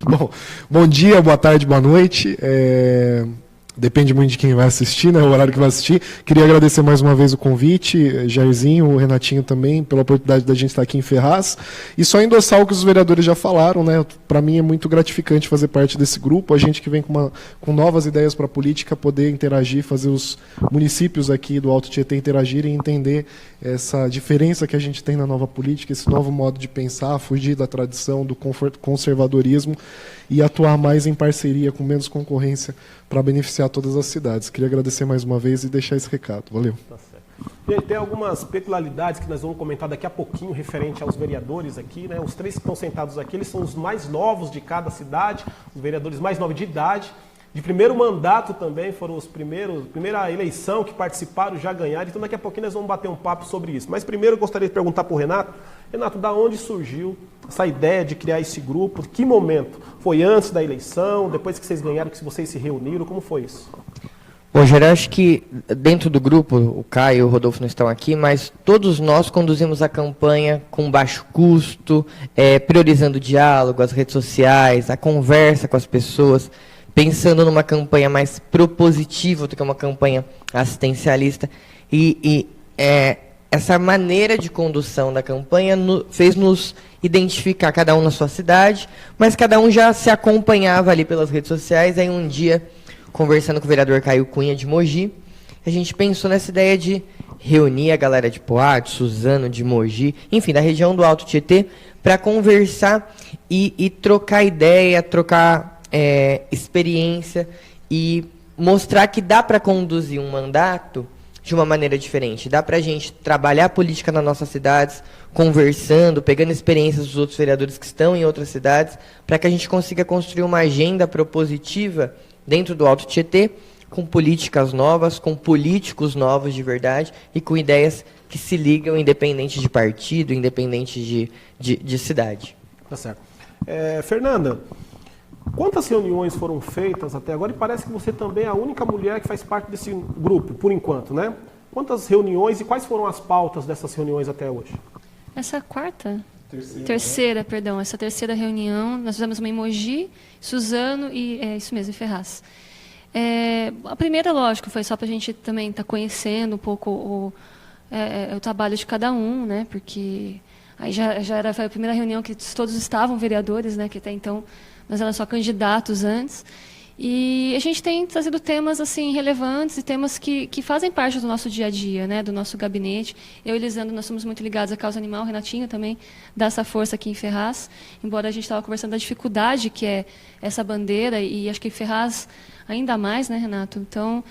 Bom, bom dia, boa tarde, boa noite. Depende muito de quem vai assistir, né? O horário que vai assistir. Queria agradecer mais uma vez o convite, Jairzinho, o Renatinho também, pela oportunidade da gente estar aqui em Ferraz. E só endossar o que os vereadores já falaram, né? Para mim é muito gratificante fazer parte desse grupo, a gente que vem com novas ideias para a política, poder interagir, fazer os municípios aqui do Alto Tietê interagirem e entender essa diferença que a gente tem na nova política, esse novo modo de pensar, fugir da tradição, do conservadorismo e atuar mais em parceria, com menos concorrência, para beneficiar todas as cidades. Queria agradecer mais uma vez e deixar esse recado. Valeu. Tá certo. E tem algumas peculiaridades que nós vamos comentar daqui a pouquinho, referente aos vereadores aqui, né? Os três que estão sentados aqui, eles são os mais novos de cada cidade, os vereadores mais novos de idade. De primeiro mandato também, foram os primeira eleição que participaram, já ganharam. Então daqui a pouquinho nós vamos bater um papo sobre isso. Mas primeiro eu gostaria de perguntar para o Renato. Renato, da onde surgiu essa ideia de criar esse grupo? Que momento? Foi antes da eleição, depois que vocês ganharam, que vocês se reuniram? Como foi isso? Rogério, acho que dentro do grupo, o Caio e o Rodolfo não estão aqui, mas todos nós conduzimos a campanha com baixo custo, priorizando o diálogo, as redes sociais, a conversa com as pessoas, pensando numa campanha mais propositiva do que uma campanha assistencialista. Essa maneira de condução da campanha fez nos identificar, cada um na sua cidade, mas cada um já se acompanhava ali pelas redes sociais. Aí um dia, conversando com o vereador Caio Cunha de Mogi, a gente pensou nessa ideia de reunir a galera de Poá, de Suzano, de Mogi, enfim, da região do Alto Tietê, para conversar e trocar ideia, trocar experiência e mostrar que dá para conduzir um mandato de uma maneira diferente. Dá para a gente trabalhar a política nas nossas cidades, conversando, pegando experiências dos outros vereadores que estão em outras cidades, para que a gente consiga construir uma agenda propositiva dentro do Alto Tietê, com políticas novas, com políticos novos de verdade e com ideias que se ligam independente de partido, independente de cidade. Tá certo. Fernanda, quantas reuniões foram feitas até agora? E parece que você também é a única mulher que faz parte desse grupo, por enquanto, né? Quantas reuniões e quais foram as pautas dessas reuniões até hoje? Essa quarta? Terceira, perdão. Essa terceira reunião, nós fizemos uma em Mogi, Suzano e, isso mesmo, em Ferraz. A primeira, lógico, foi só para a gente também estar conhecendo um pouco o trabalho de cada um, né? Porque aí foi a primeira reunião que todos estavam vereadores, né? Que até então nós éramos só candidatos antes. E a gente tem trazido temas assim relevantes e temas que fazem parte do nosso dia a dia, né, do nosso gabinete. Eu e Lisandro, nós somos muito ligados à causa animal. O Renatinho também dá essa força aqui em Ferraz, embora a gente estava conversando da dificuldade que é essa bandeira, e acho que Ferraz ainda mais, né, Renato? Então,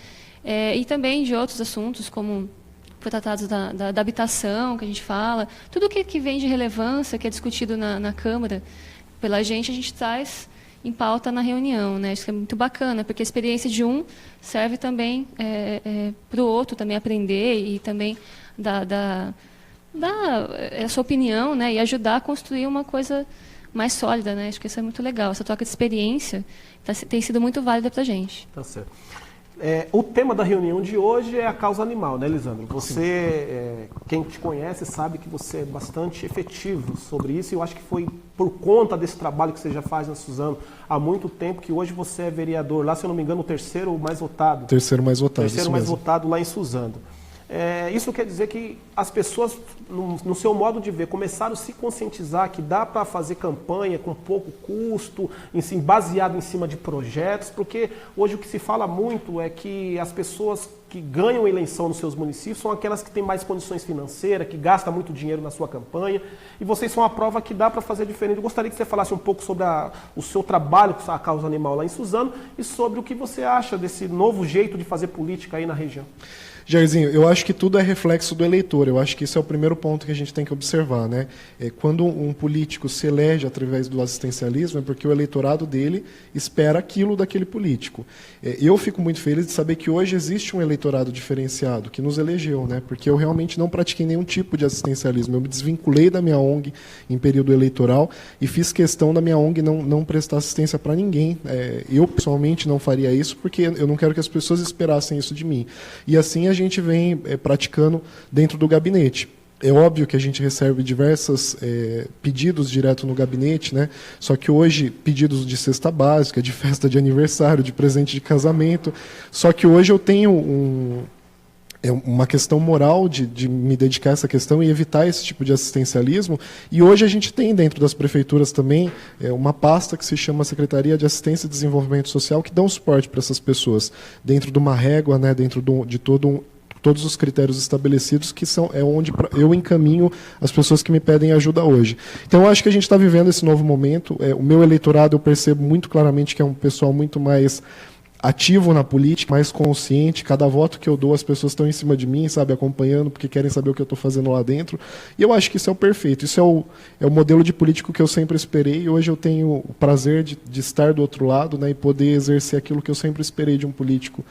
e também de outros assuntos, como foi tratado da habitação, que a gente fala, tudo que vem de relevância, que é discutido na Câmara pela gente, a gente traz em pauta na reunião, né? Isso que é muito bacana, porque a experiência de um serve também para o outro também aprender e também dar a sua opinião, né? E ajudar a construir uma coisa mais sólida, né? Acho que isso é muito legal. Essa troca de experiência tem sido muito válida para a gente. Tá certo. O tema da reunião de hoje é a causa animal, né, Lisandro? Você, quem te conhece, sabe que você é bastante efetivo sobre isso, e eu acho que foi por conta desse trabalho que você já faz na Suzano há muito tempo, que hoje você é vereador lá, se eu não me engano, o terceiro mais votado. Terceiro mais votado. Terceiro mais votado lá em Suzano. Isso quer dizer que as pessoas, no seu modo de ver, começaram a se conscientizar que dá para fazer campanha com pouco custo, baseado em cima de projetos, porque hoje o que se fala muito é que as pessoas que ganham eleição nos seus municípios são aquelas que têm mais condições financeiras, que gastam muito dinheiro na sua campanha, e vocês são a prova que dá para fazer diferente. Eu gostaria que você falasse um pouco sobre o seu trabalho com a causa animal lá em Suzano e sobre o que você acha desse novo jeito de fazer política aí na região. Jairzinho, eu acho que tudo é reflexo do eleitor. Eu acho que esse é o primeiro ponto que a gente tem que observar, né? Quando um político se elege através do assistencialismo, é porque o eleitorado dele espera aquilo daquele político. Eu fico muito feliz de saber que hoje existe um eleitorado diferenciado, que nos elegeu, né? Porque eu realmente não pratiquei nenhum tipo de assistencialismo. Eu me desvinculei da minha ONG em período eleitoral e fiz questão da minha ONG não prestar assistência para ninguém. Eu, pessoalmente, não faria isso, porque eu não quero que as pessoas esperassem isso de mim. E assim a gente vem praticando dentro do gabinete. É óbvio que a gente recebe diversos pedidos direto no gabinete, né? Só que hoje, pedidos de cesta básica, de festa de aniversário, de presente de casamento. Só que hoje eu tenho uma questão moral de me dedicar a essa questão e evitar esse tipo de assistencialismo. E hoje a gente tem dentro das prefeituras também uma pasta que se chama Secretaria de Assistência e Desenvolvimento Social, que dá um suporte para essas pessoas, dentro de uma régua, né, dentro de todos os critérios estabelecidos, que é onde eu encaminho as pessoas que me pedem ajuda hoje. Então, eu acho que a gente está vivendo esse novo momento. O meu eleitorado, eu percebo muito claramente que é um pessoal muito mais ativo na política, mais consciente. Cada voto que eu dou, as pessoas estão em cima de mim, sabe, acompanhando, porque querem saber o que eu estou fazendo lá dentro. E eu acho que isso é o perfeito. Isso é o modelo de político que eu sempre esperei. E hoje eu tenho o prazer de estar do outro lado, né, e poder exercer aquilo que eu sempre esperei de um político.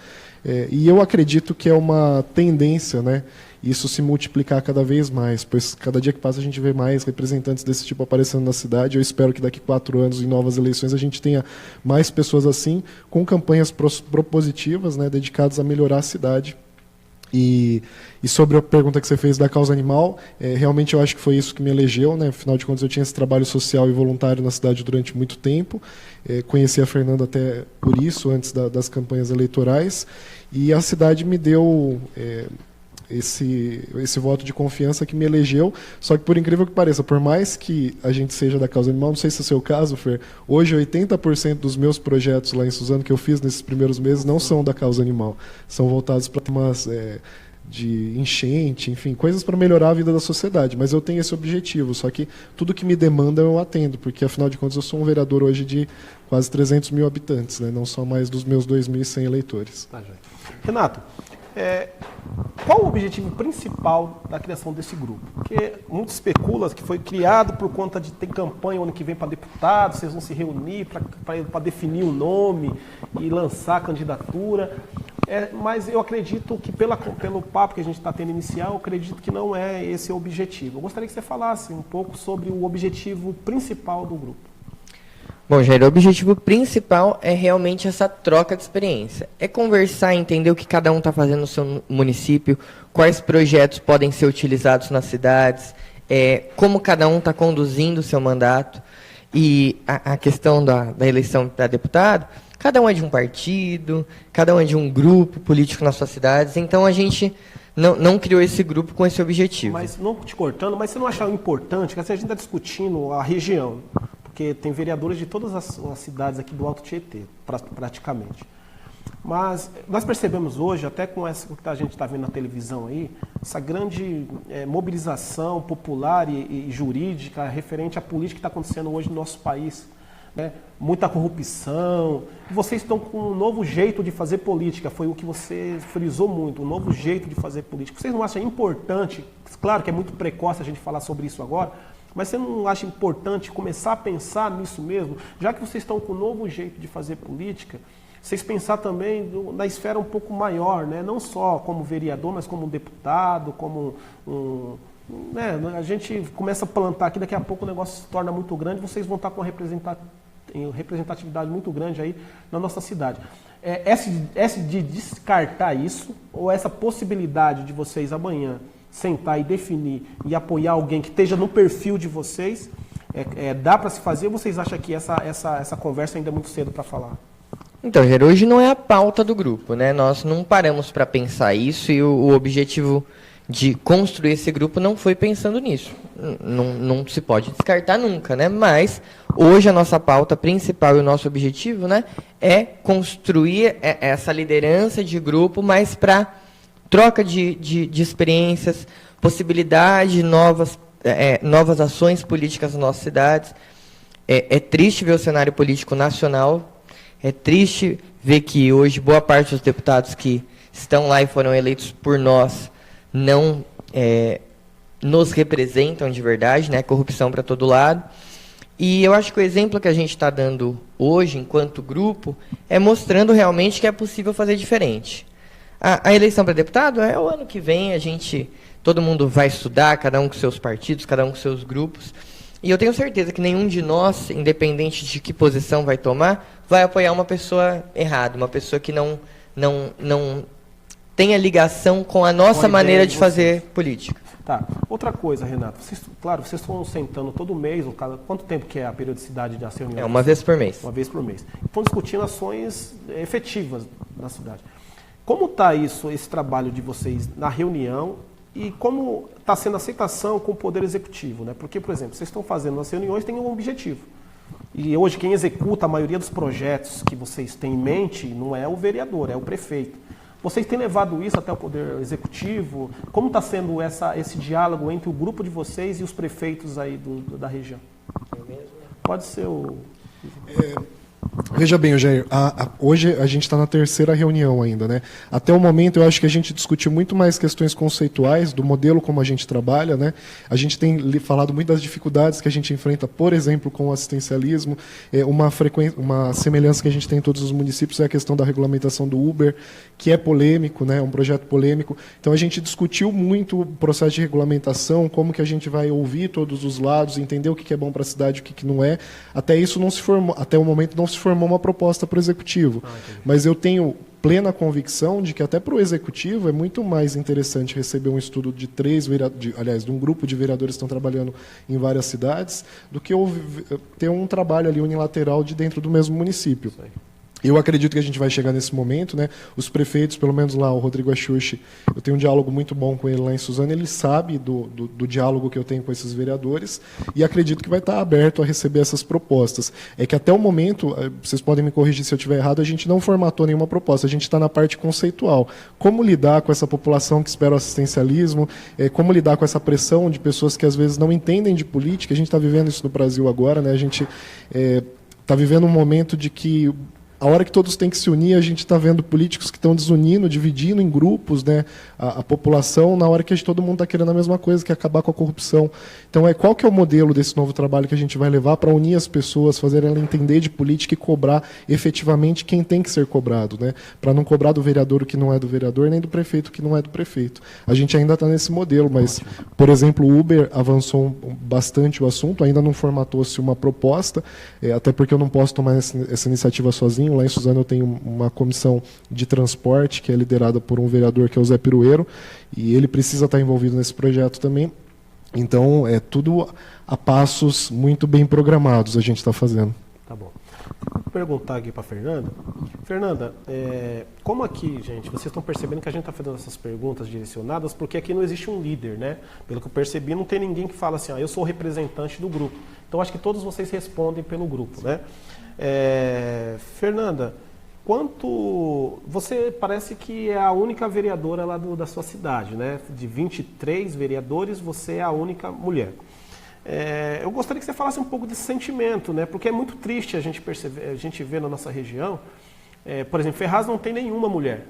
E eu acredito que é uma tendência, né, isso se multiplicar cada vez mais, pois cada dia que passa a gente vê mais representantes desse tipo aparecendo na cidade. Eu espero que daqui 4 anos, em novas eleições, a gente tenha mais pessoas assim, com campanhas propositivas, né, dedicadas a melhorar a cidade. E sobre a pergunta que você fez da causa animal, realmente eu acho que foi isso que me elegeu, né? Afinal de contas, eu tinha esse trabalho social e voluntário na cidade durante muito tempo. Conheci a Fernanda até por isso, antes das campanhas eleitorais. E a cidade me deu esse voto de confiança que me elegeu. Só que, por incrível que pareça, por mais que a gente seja da causa animal, não sei se é o seu caso, Fer, hoje 80% dos meus projetos lá em Suzano que eu fiz nesses primeiros meses não são da causa animal. São voltados para temas de enchente, enfim, coisas para melhorar a vida da sociedade. Mas eu tenho esse objetivo, só que tudo que me demanda eu atendo, porque, afinal de contas, eu sou um vereador hoje de quase 300 mil habitantes, né? Não só mais dos meus 2.100 eleitores. Tá, Renato, qual o objetivo principal da criação desse grupo? Porque muito especula que foi criado por conta de ter campanha ano que vem para deputado, vocês vão se reunir para definir o nome e lançar a candidatura. Mas eu acredito que, pelo papo que a gente está tendo inicial, eu acredito que não é esse o objetivo. Eu gostaria que você falasse um pouco sobre o objetivo principal do grupo. Bom, Jair, o objetivo principal é realmente essa troca de experiência. É conversar, entender o que cada um está fazendo no seu município, quais projetos podem ser utilizados nas cidades, como cada um está conduzindo o seu mandato. E a questão da eleição para deputado, cada um é de um partido, cada um é de um grupo político nas suas cidades, então a gente não criou esse grupo com esse objetivo. Mas, não te cortando, mas você não acha importante, que assim, a gente está discutindo a região, porque tem vereadores de todas as cidades aqui do Alto Tietê, praticamente. Mas nós percebemos hoje, até com essa que a gente está vendo na televisão aí, essa grande mobilização popular e jurídica referente à política que está acontecendo hoje no nosso país. Né? Muita corrupção. Vocês estão com um novo jeito de fazer política, foi o que você frisou muito, um novo jeito de fazer política. Vocês não acham importante, claro que é muito precoce a gente falar sobre isso agora, mas você não acha importante começar a pensar nisso mesmo? Já que vocês estão com um novo jeito de fazer política, vocês pensar também na esfera um pouco maior, né? Não só como vereador, mas como deputado, como a gente começa a plantar aqui, daqui a pouco o negócio se torna muito grande, vocês vão estar com uma representatividade muito grande aí na nossa cidade. Essa de descartar isso, ou essa possibilidade de vocês amanhã sentar e definir e apoiar alguém que esteja no perfil de vocês, dá para se fazer, ou vocês acham que essa conversa ainda é muito cedo para falar? Então, Jair, hoje não é a pauta do grupo, né? Nós não paramos para pensar isso e o objetivo de construir esse grupo não foi pensando nisso. Não se pode descartar nunca, né? Mas hoje a nossa pauta principal e o nosso objetivo, né, é construir essa liderança de grupo, mas para troca de experiências, possibilidade de novas ações políticas nas nossas cidades. É triste ver o cenário político nacional. É triste ver que hoje boa parte dos deputados que estão lá e foram eleitos por nós não nos representam de verdade, né? Corrupção para todo lado. E eu acho que o exemplo que a gente está dando hoje, enquanto grupo, é mostrando realmente que é possível fazer diferente. A eleição para deputado é o ano que vem, todo mundo vai estudar, cada um com seus partidos, cada um com seus grupos. E eu tenho certeza que nenhum de nós, independente de que posição vai tomar, vai apoiar uma pessoa errada, uma pessoa que não tenha ligação com a nossa maneira de fazer política. Tá. Outra coisa, Renato, claro, vocês estão sentando todo mês, quanto tempo que é a periodicidade da reunião? É uma vez por mês. Uma vez por mês. Estão discutindo ações efetivas na cidade. Como está esse trabalho de vocês na reunião e como está sendo a aceitação com o Poder Executivo, né? Porque, por exemplo, vocês estão fazendo as reuniões, tem um objetivo. E hoje quem executa a maioria dos projetos que vocês têm em mente não é o vereador, é o prefeito. Vocês têm levado isso até o Poder Executivo? Como está sendo esse diálogo entre o grupo de vocês e os prefeitos aí da região? Pode ser o... Veja bem, Jair, hoje a gente está na terceira reunião ainda, né? Até o momento eu acho que a gente discutiu muito mais questões conceituais do modelo como a gente trabalha, né? A gente tem falado muito das dificuldades que a gente enfrenta, por exemplo, com o assistencialismo. Uma semelhança que a gente tem em todos os municípios é a questão da regulamentação do Uber, que é polêmico, né? Um projeto polêmico. Então a gente discutiu muito o processo de regulamentação, como que a gente vai ouvir todos os lados, entender o que é bom para a cidade e o que não é. Até isso não se formou, até o momento não se formou uma proposta para o Executivo. Mas eu tenho plena convicção de que até para o Executivo é muito mais interessante receber um estudo de de um grupo de vereadores que estão trabalhando em várias cidades, do que ter um trabalho ali unilateral de dentro do mesmo município. Eu acredito que a gente vai chegar nesse momento, né? Os prefeitos, pelo menos lá, o Rodrigo Axuxi, eu tenho um diálogo muito bom com ele lá em Suzano, ele sabe do diálogo que eu tenho com esses vereadores e acredito que vai estar aberto a receber essas propostas. É que até o momento, vocês podem me corrigir se eu estiver errado, a gente não formatou nenhuma proposta, a gente está na parte conceitual. Como lidar com essa população que espera o assistencialismo, como lidar com essa pressão de pessoas que às vezes não entendem de política, a gente está vivendo isso no Brasil agora, né? A gente está vivendo um momento de que a hora que todos têm que se unir, a gente está vendo políticos que estão desunindo, dividindo em grupos, né, a população, na hora que todo mundo está querendo a mesma coisa, que é acabar com a corrupção. Então, qual que é o modelo desse novo trabalho que a gente vai levar para unir as pessoas, fazer ela entender de política e cobrar efetivamente quem tem que ser cobrado, né, para não cobrar do vereador o que não é do vereador, nem do prefeito o que não é do prefeito. A gente ainda está nesse modelo, mas, por exemplo, o Uber avançou bastante o assunto, ainda não formatou-se uma proposta, até porque eu não posso tomar essa iniciativa sozinho. Lá em Suzano eu tenho uma comissão de transporte que é liderada por um vereador que é o Zé Pirueiro, e ele precisa estar envolvido nesse projeto também. Então, é tudo a passos muito bem programados a gente está fazendo. Tá bom. Vou perguntar aqui para a Fernanda. Fernanda, como aqui, gente, vocês estão percebendo que a gente está fazendo essas perguntas direcionadas porque aqui não existe um líder, né? Pelo que eu percebi, não tem ninguém que fala assim, eu sou o representante do grupo. Então, acho que todos vocês respondem pelo grupo, né? Fernanda, você parece que é a única vereadora lá da sua cidade, né? De 23 vereadores, você é a única mulher. Eu gostaria que você falasse um pouco desse sentimento, né? Porque é muito triste a gente ver na nossa região, por exemplo, Ferraz não tem nenhuma mulher.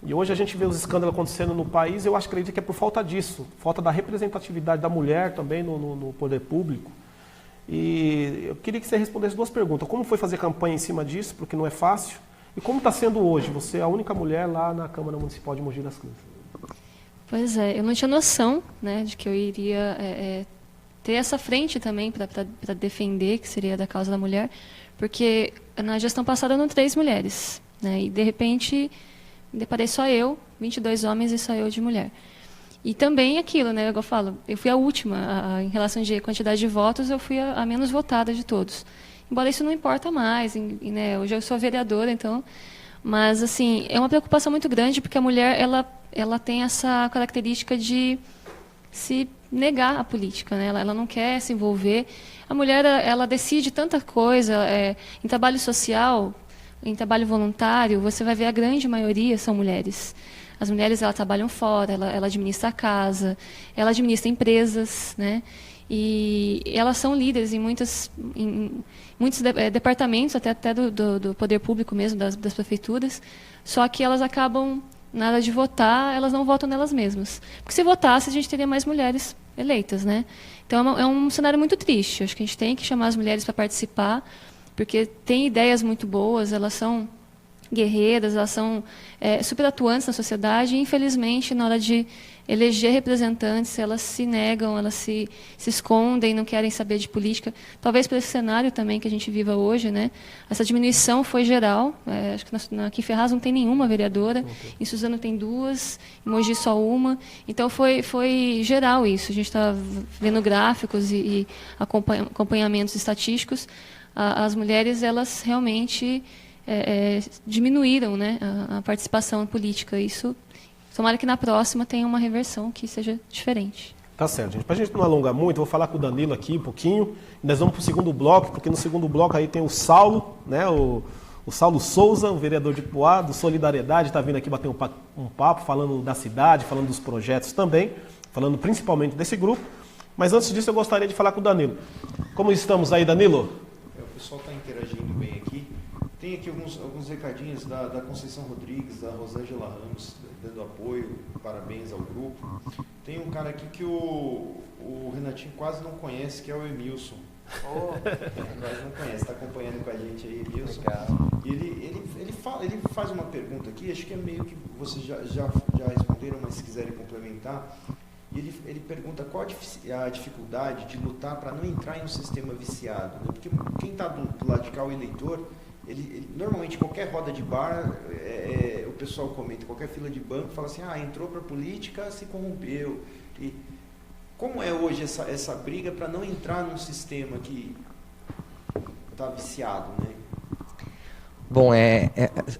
E hoje a gente vê os escândalos acontecendo no país, eu acredito que é por falta disso, falta da representatividade da mulher também no poder público. E eu queria que você respondesse duas perguntas. Como foi fazer campanha em cima disso, porque não é fácil? E como está sendo hoje? Você é a única mulher lá na Câmara Municipal de Mogi das Cruzes. Pois é, eu não tinha noção, né, de que eu iria ter essa frente também para defender, que seria da causa da mulher, porque na gestão passada eram 3 mulheres, né, e de repente me deparei só eu, 22 homens e só eu de mulher. E também aquilo, né, eu falo, eu fui a última, em relação de quantidade de votos, eu fui a menos votada de todos. Embora isso não importa mais, né, hoje eu sou vereadora, então, mas assim, é uma preocupação muito grande, porque a mulher, ela tem essa característica de se negar à política, né, ela não quer se envolver. A mulher, ela decide tanta coisa, em trabalho social, em trabalho voluntário, você vai ver a grande maioria são mulheres. As mulheres, elas trabalham fora, ela administra a casa, ela administra empresas, né? E elas são líderes em muitos departamentos, até do poder público mesmo, das prefeituras, só que elas acabam, na hora de votar, elas não votam nelas mesmas. Porque se votasse, a gente teria mais mulheres eleitas, né? Então, é um cenário muito triste. Acho que a gente tem que chamar as mulheres para participar, porque tem ideias muito boas, elas são guerreiras, elas são super atuantes na sociedade e, infelizmente, na hora de eleger representantes, elas se negam, elas se escondem, não querem saber de política. Talvez por esse cenário também que a gente viva hoje, né? Essa diminuição foi geral. Acho que aqui em Ferraz não tem nenhuma vereadora, em Suzano tem 2, em Mogi só uma. Então foi geral isso. A gente está vendo gráficos e acompanhamentos estatísticos. As mulheres, elas realmente diminuíram, né, a participação política. Isso, tomara que na próxima tenha uma reversão que seja diferente. Tá certo, gente. Para a gente não alongar muito, eu vou falar com o Danilo aqui um pouquinho. Nós vamos para o segundo bloco, porque no segundo bloco aí tem o Saulo, né, o Saulo Souza, o vereador de Poá, do Solidariedade, está vindo aqui bater um papo, falando da cidade, falando dos projetos também, falando principalmente desse grupo. Mas antes disso, eu gostaria de falar com o Danilo. Como estamos aí, Danilo? O pessoal está interagindo bem aqui. Tem aqui alguns recadinhos da Conceição Rodrigues, da Rosângela Ramos, dando apoio, parabéns ao grupo. Tem um cara aqui que o Renatinho quase não conhece, que é o Emilson. Quase não conhece, está acompanhando com a gente aí, Emilson. E ele faz uma pergunta aqui, acho que é meio que vocês já responderam, mas se quiserem complementar. Ele pergunta qual a dificuldade de lutar para não entrar em um sistema viciado, né? Porque quem está do lado de cá, o eleitor, normalmente qualquer roda de bar, o pessoal comenta, qualquer fila de banco fala assim, entrou para a política, se corrompeu. E como é hoje essa briga para não entrar num sistema que está viciado, né? Bom,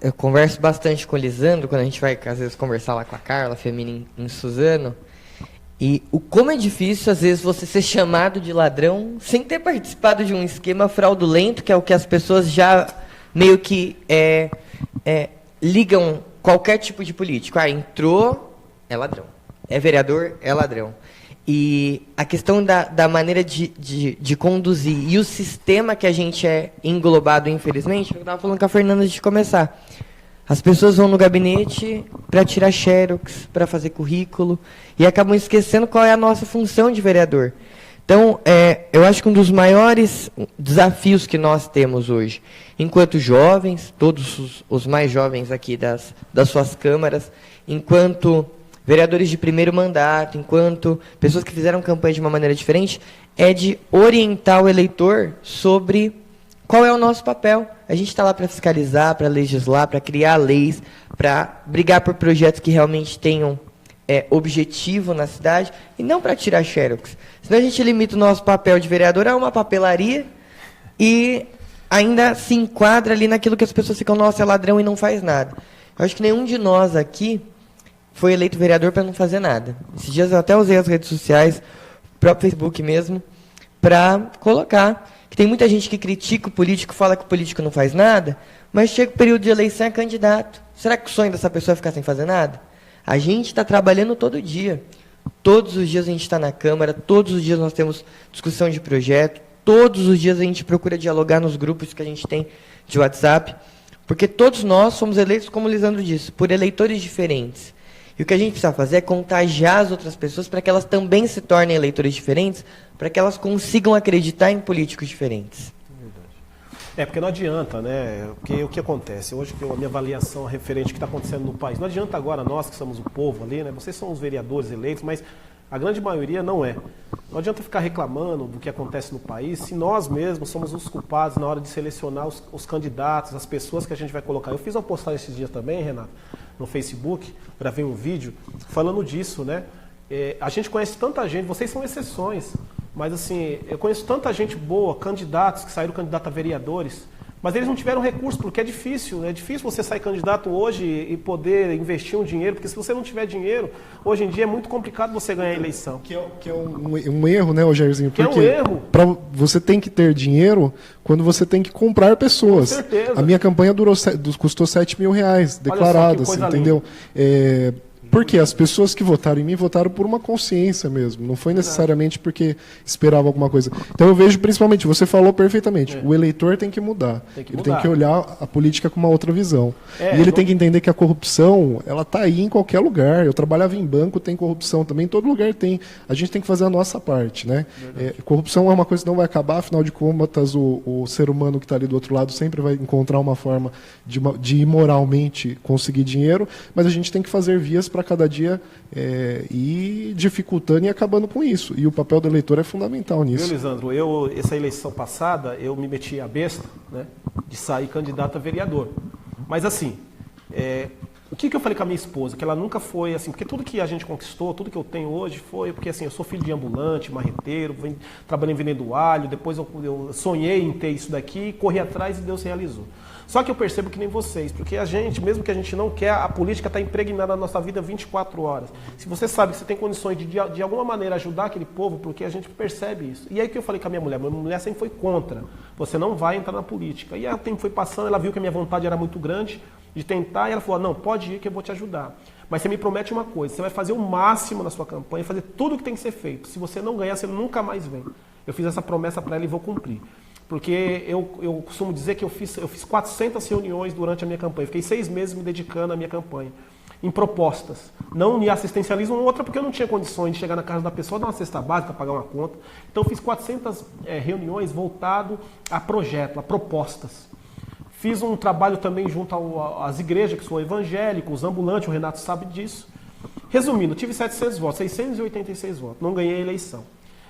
eu converso bastante com o Lisandro, quando a gente vai, às vezes, conversar lá com a Carla, a Femina em Suzano, e como é difícil, às vezes, você ser chamado de ladrão sem ter participado de um esquema fraudulento, que é o que as pessoas já meio que ligam qualquer tipo de político. Entrou, é ladrão. É vereador, é ladrão. E a questão da maneira de conduzir e o sistema que a gente é englobado, infelizmente, eu estava falando com a Fernanda antes de começar. As pessoas vão no gabinete para tirar xerox, para fazer currículo, e acabam esquecendo qual é a nossa função de vereador. Então, eu acho que um dos maiores desafios que nós temos hoje, enquanto jovens, todos os mais jovens aqui das suas câmaras, enquanto vereadores de primeiro mandato, enquanto pessoas que fizeram campanha de uma maneira diferente, é de orientar o eleitor sobre qual é o nosso papel. A gente está lá para fiscalizar, para legislar, para criar leis, para brigar por projetos que realmente tenham objetivo na cidade, e não para tirar xerox. Senão a gente limita o nosso papel de vereador a uma papelaria e ainda se enquadra ali naquilo que as pessoas ficam, nossa, é ladrão e não faz nada. Eu acho que nenhum de nós aqui foi eleito vereador para não fazer nada. Esses dias eu até usei as redes sociais, o próprio Facebook mesmo, para colocar que tem muita gente que critica o político, fala que o político não faz nada, mas chega o período de eleição e é candidato. Será que o sonho dessa pessoa é ficar sem fazer nada? A gente está trabalhando todo dia. Todos os dias a gente está na Câmara, todos os dias nós temos discussão de projeto, todos os dias a gente procura dialogar nos grupos que a gente tem de WhatsApp, porque todos nós somos eleitos, como o Lisandro disse, por eleitores diferentes. E o que a gente precisa fazer é contagiar as outras pessoas para que elas também se tornem eleitores diferentes, para que elas consigam acreditar em políticos diferentes. Porque não adianta, né? Porque o que acontece? Hoje, a minha avaliação referente ao que está acontecendo no país, não adianta agora nós que somos o povo ali, né? Vocês são os vereadores eleitos, mas a grande maioria não é. Não adianta ficar reclamando do que acontece no país se nós mesmos somos os culpados na hora de selecionar os candidatos, as pessoas que a gente vai colocar. Eu fiz uma postagem esses dias também, Renato, no Facebook, gravei um vídeo falando disso, né? A gente conhece tanta gente, vocês são exceções, mas assim, eu conheço tanta gente boa, candidatos que saíram candidatos a vereadores, mas eles não tiveram recurso, porque é difícil você sair candidato hoje e poder investir um dinheiro, porque se você não tiver dinheiro, hoje em dia é muito complicado você ganhar a eleição. Que é um erro, né, Rogériozinho? Que é um erro. Você tem que ter dinheiro quando você tem que comprar pessoas. Com certeza. A minha campanha custou R$7 mil declaradas, entendeu? Porque as pessoas que votaram em mim votaram por uma consciência mesmo, não foi necessariamente porque esperava alguma coisa. Então eu vejo principalmente, você falou perfeitamente, o eleitor tem que mudar. Ele tem que olhar a política com uma outra visão. E ele tem que entender que a corrupção, ela está aí em qualquer lugar. Eu trabalhava em banco, tem corrupção também, em todo lugar tem. A gente tem que fazer a nossa parte, né? Corrupção é uma coisa que não vai acabar, afinal de contas o ser humano que está ali do outro lado sempre vai encontrar uma forma de imoralmente conseguir dinheiro, mas a gente tem que fazer vias para cada dia ir dificultando e acabando com isso. E o papel do eleitor é fundamental nisso. Viu, Lisandro? Essa eleição passada, eu me meti a besta, né, de sair candidato a vereador. Mas assim, o que eu falei com a minha esposa? Que ela nunca foi assim, porque tudo que a gente conquistou, tudo que eu tenho hoje foi porque assim, eu sou filho de ambulante, marreteiro, trabalhei vendendo alho, depois eu sonhei em ter isso daqui, corri atrás e Deus realizou. Só que eu percebo que nem vocês, porque a gente, mesmo que a gente não quer, a política está impregnada na nossa vida 24 horas. Se você sabe que você tem condições de alguma maneira ajudar aquele povo, porque a gente percebe isso. E aí que eu falei com a minha mulher sempre foi contra, você não vai entrar na política. E aí o tempo foi passando, ela viu que a minha vontade era muito grande de tentar, e ela falou, não, pode ir que eu vou te ajudar. Mas você me promete uma coisa, você vai fazer o máximo na sua campanha, fazer tudo o que tem que ser feito. Se você não ganhar, você nunca mais vem. Eu fiz essa promessa para ela e vou cumprir. Porque eu costumo dizer que eu fiz 400 reuniões durante a minha campanha. Fiquei 6 meses me dedicando à minha campanha. Em propostas. Não em assistencialismo, outra porque eu não tinha condições de chegar na casa da pessoa, dar uma cesta básica, pagar uma conta. Então eu fiz 400 reuniões voltado a projeto, a propostas. Fiz um trabalho também junto às igrejas, que sou evangélico, os ambulantes, o Renato sabe disso. Resumindo, tive 700 votos, 686 votos. Não ganhei a eleição.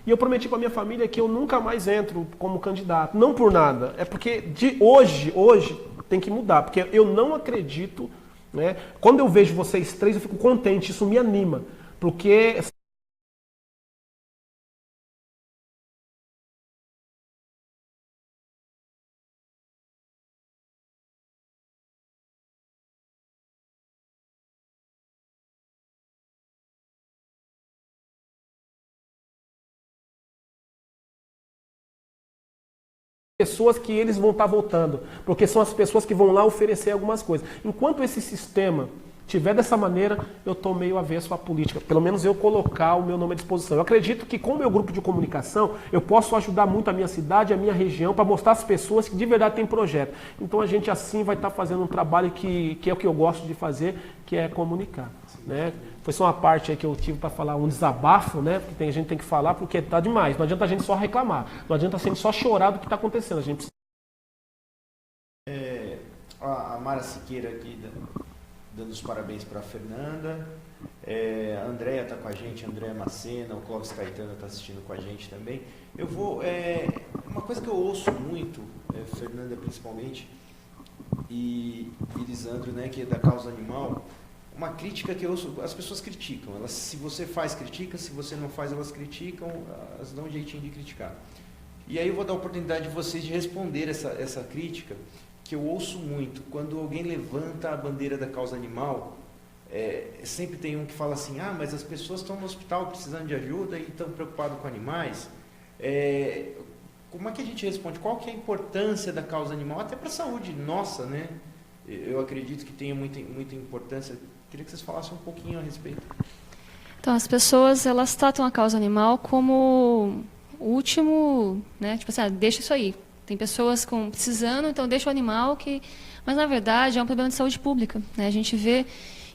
E eu prometi para minha família que eu nunca mais entro como candidato. Não por nada. É porque de hoje tem que mudar. Porque eu não acredito, né? Quando eu vejo vocês três, eu fico contente. Isso me anima. Porque pessoas que eles vão estar votando, porque são as pessoas que vão lá oferecer algumas coisas. Enquanto esse sistema tiver dessa maneira, eu estou meio avesso à política, pelo menos eu colocar o meu nome à disposição. Eu acredito que com o meu grupo de comunicação, eu posso ajudar muito a minha cidade, a minha região, para mostrar às pessoas que de verdade tem projeto. Então a gente assim vai estar fazendo um trabalho que é o que eu gosto de fazer, que é comunicar. Né? Foi só uma parte aí que eu tive para falar, um desabafo, né? Porque a gente tem que falar porque tá demais. Não adianta a gente só reclamar, não adianta a gente só chorar do que está acontecendo. A gente precisa... A Mara Siqueira aqui dando os parabéns para a Fernanda. A Andréia está com a gente, a Andréia Macena, o Clóvis Caetano está assistindo com a gente também. Eu vou... uma coisa que eu ouço muito, Fernanda principalmente, e Lisandro, né, que é da causa animal, uma crítica que eu ouço, as pessoas criticam. Elas, se você faz, critica, se você não faz, elas criticam, elas dão um jeitinho de criticar. E aí eu vou dar a oportunidade de vocês de responder essa crítica, que eu ouço muito. Quando alguém levanta a bandeira da causa animal, sempre tem um que fala assim, mas as pessoas estão no hospital precisando de ajuda e estão preocupadas com animais. Como é que a gente responde? Qual que é a importância da causa animal, até para a saúde nossa, né? Eu acredito que tenha muita importância. Queria que vocês falassem um pouquinho a respeito. Então, as pessoas, elas tratam a causa animal como o último, né? Tipo assim, deixa isso aí. Tem pessoas precisando, então deixa o animal que... Mas, na verdade, é um problema de saúde pública, né? A gente vê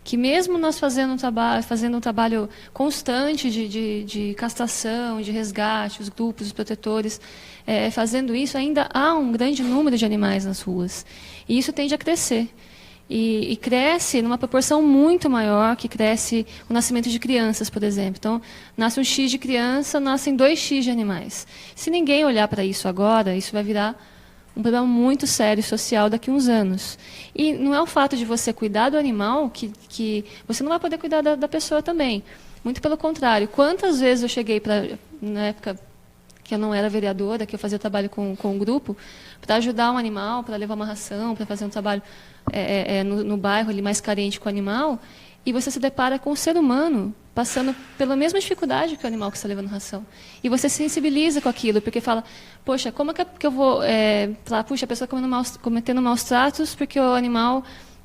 que mesmo nós fazendo um trabalho constante de castração, de resgate, os grupos, os protetores, fazendo isso, ainda há um grande número de animais nas ruas. E isso tende a crescer. E cresce numa proporção muito maior que cresce o nascimento de crianças, por exemplo. Então, nasce um X de criança, nascem 2X de animais. Se ninguém olhar para isso agora, isso vai virar um problema muito sério social daqui a uns anos. E não é o fato de você cuidar do animal que você não vai poder cuidar da pessoa também. Muito pelo contrário. Quantas vezes eu cheguei na época que eu não era vereadora, que eu fazia trabalho com um grupo, para ajudar um animal, para levar uma ração, para fazer um trabalho no bairro ali mais carente com o animal, e você se depara com o ser humano passando pela mesma dificuldade que o animal que está levando ração. E você se sensibiliza com aquilo, porque fala, poxa, como é que eu vou falar, puxa, a pessoa cometendo maus tratos porque o animal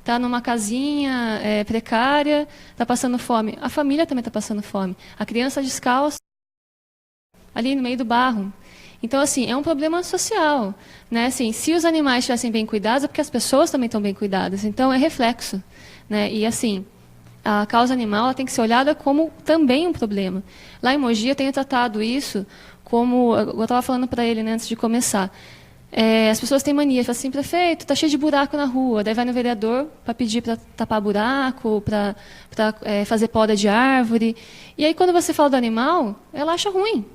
está numa casinha precária, está passando fome. A família também está passando fome. A criança descalça ali no meio do barro. Então, assim, é um problema social, né? Assim, se os animais estivessem bem cuidados, é porque as pessoas também estão bem cuidadas. Então, é reflexo, né? E, assim, a causa animal ela tem que ser olhada como também um problema. Lá em Mogi, eu tenho tratado isso como... Eu estava falando para ele, né, antes de começar. As pessoas têm mania, falam assim, prefeito, está cheio de buraco na rua. Daí vai no vereador para pedir para tapar buraco, para fazer poda de árvore. E aí, quando você fala do animal, ela acha ruim.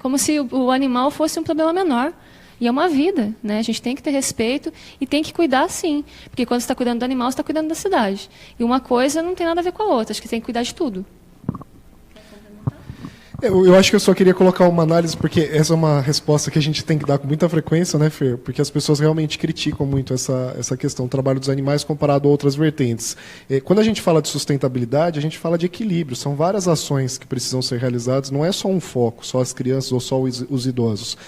Como se o animal fosse um problema menor. E é uma vida, né? A gente tem que ter respeito e tem que cuidar, sim. Porque quando você está cuidando do animal, você está cuidando da cidade. E uma coisa não tem nada a ver com a outra. Acho que tem que cuidar de tudo. Eu acho que eu só queria colocar uma análise, porque essa é uma resposta que a gente tem que dar com muita frequência, né, Fer? Porque as pessoas realmente criticam muito essa questão do trabalho dos animais comparado a outras vertentes. Quando a gente fala de sustentabilidade, a gente fala de equilíbrio. São várias ações que precisam ser realizadas, não é só um foco, só as crianças ou só os idosos.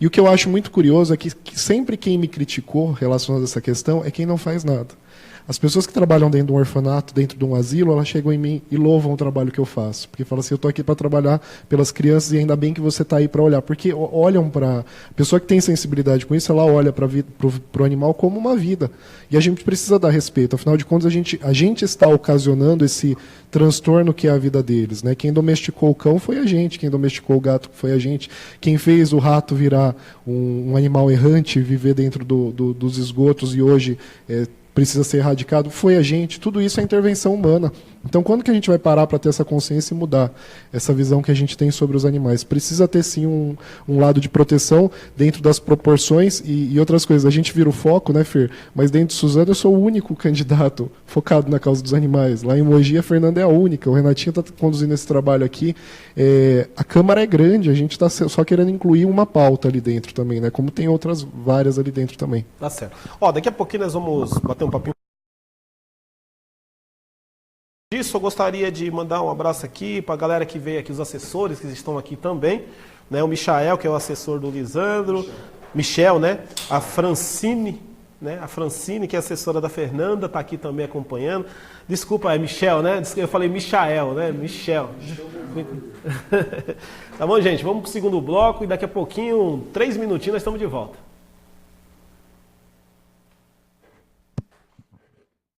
E o que eu acho muito curioso é que sempre quem me criticou relacionado a essa questão é quem não faz nada. As pessoas que trabalham dentro de um orfanato, dentro de um asilo, elas chegam em mim e louvam o trabalho que eu faço. Porque falam assim, eu estou aqui para trabalhar pelas crianças e ainda bem que você está aí para olhar. Porque olham para... A pessoa que tem sensibilidade com isso, ela olha para o animal como uma vida. E a gente precisa dar respeito. Afinal de contas, a gente está ocasionando esse transtorno que é a vida deles. Né? Quem domesticou o cão foi a gente, quem domesticou o gato foi a gente, quem fez o rato virar um animal errante, viver dentro dos esgotos e hoje... precisa ser erradicado, foi a gente. Tudo isso é intervenção humana. Então, quando que a gente vai parar para ter essa consciência e mudar essa visão que a gente tem sobre os animais? Precisa ter, sim, um lado de proteção dentro das proporções e outras coisas. A gente vira o foco, né, Fer? Mas dentro de Suzano, eu sou o único candidato focado na causa dos animais. Lá em Mogi, a Fernanda é a única. O Renatinho está conduzindo esse trabalho aqui. A Câmara é grande, a gente está só querendo incluir uma pauta ali dentro também, né? Como tem outras várias ali dentro também. Tá certo. Daqui a pouquinho nós vamos bater um papinho. Disso, eu gostaria de mandar um abraço aqui para a galera que veio aqui, os assessores que estão aqui também, né? O Michael, que é o assessor do Lisandro, Michel, né? A Francine, né? A Francine, que é assessora da Fernanda, está aqui também acompanhando. Desculpa, é Michel, né? Eu falei Michael, né? Michel. Tá bom, gente? Vamos para o segundo bloco e daqui a pouquinho, 3 minutinhos, nós estamos de volta.